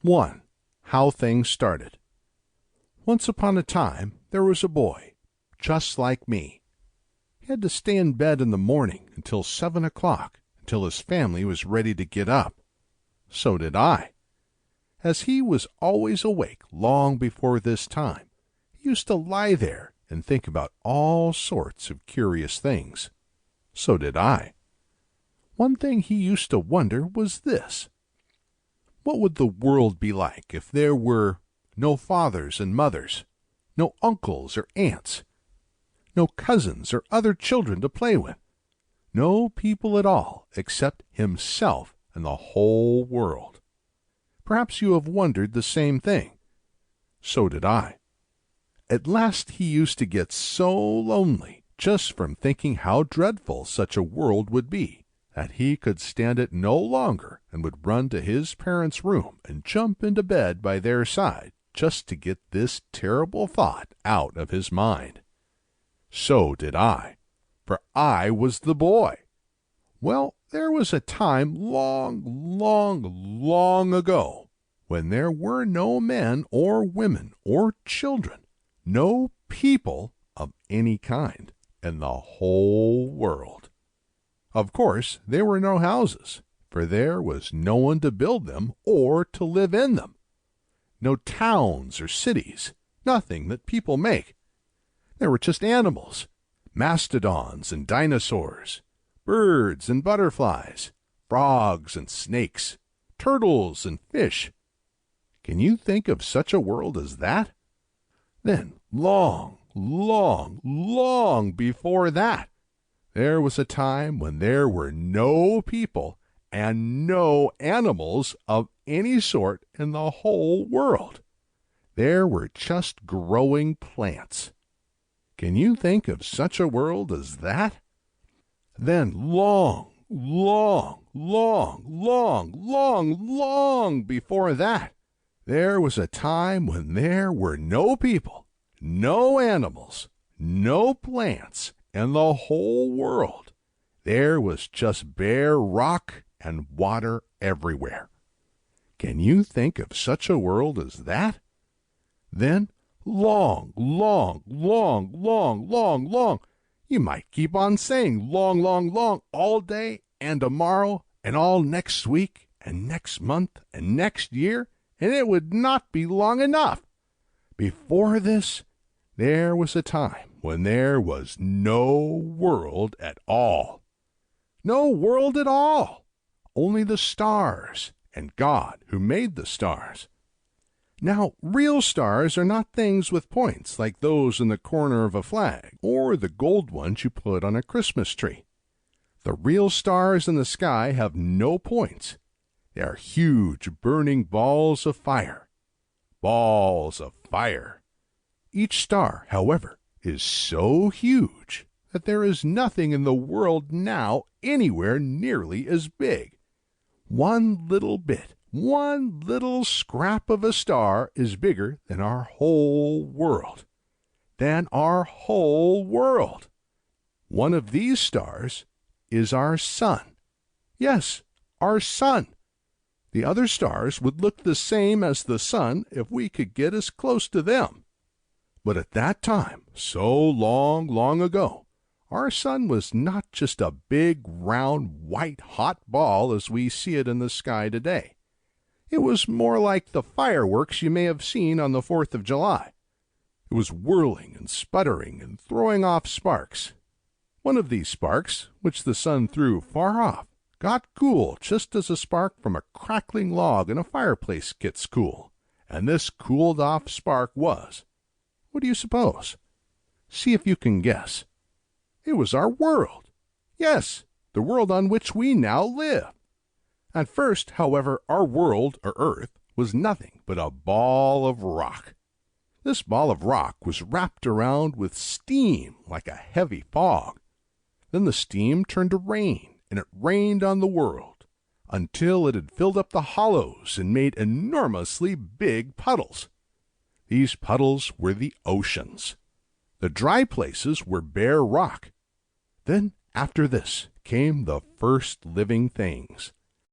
1. How things started. Once upon a time there was a boy, just like me. He had to stay in bed in the morning until 7 o'clock, until his family was ready to get up. So did I. As he was always awake long before this time, he used to lie there and think about all sorts of curious things. So did I. One thing he used to wonder was this: what would the world be like if there were no fathers and mothers, no uncles or aunts, no cousins or other children to play with, no people at all except himself and the whole world? Perhaps you have wondered the same thing. So did I. At last he used to get so lonely just from thinking how dreadful such a world would be, that he could stand it no longer and would run to his parents' room and jump into bed by their side just to get this terrible thought out of his mind. So did I, for I was the boy. Well, there was a time long, long, long ago when there were no men or women or children, no people of any kind in the whole world. Of course, there were no houses, for there was no one to build them or to live in them. No towns or cities, nothing that people make. There were just animals, mastodons and dinosaurs, birds and butterflies, frogs and snakes, turtles and fish. Can you think of such a world as that? Then, long, long, long before that, there was a time when there were no people and no animals of any sort in the whole world. There were just growing plants. Can you think of such a world as that? Then long, long, long, long, long, long before that, there was a time when there were no people, no animals, no plants, in the whole world. There was just bare rock and water everywhere. Can you think of such a world as that? Then, long, long, long, long, long, long, you might keep on saying long, long, long all day and tomorrow and all next week and next month and next year, and it would not be long enough. Before this, there was a time when there was no world at all. No world at all. Only the stars and God who made the stars. Now, real stars are not things with points like those in the corner of a flag or the gold ones you put on a Christmas tree. The real stars in the sky have no points. They are huge burning balls of fire. Balls of fire. Each star, however, is so huge that there is nothing in the world now anywhere nearly as big. One little bit, one little scrap of a star is bigger than our whole world. Than our whole world. One of these stars is our sun. Yes, our sun. The other stars would look the same as the sun if we could get as close to them. But at that time, so long, long ago, our sun was not just a big, round, white, hot ball as we see it in the sky today. It was more like the fireworks you may have seen on the 4th of July. It was whirling and sputtering and throwing off sparks. One of these sparks, which the sun threw far off, got cool just as a spark from a crackling log in a fireplace gets cool, and this cooled-off spark was— what do you suppose? See if you can guess. It was our world. Yes, the world on which we now live. At first, however, our world, or Earth, was nothing but a ball of rock. This ball of rock was wrapped around with steam like a heavy fog. Then the steam turned to rain, and it rained on the world, until it had filled up the hollows and made enormously big puddles. These puddles were the oceans. The dry places were bare rock. Then, after this, came the first living things.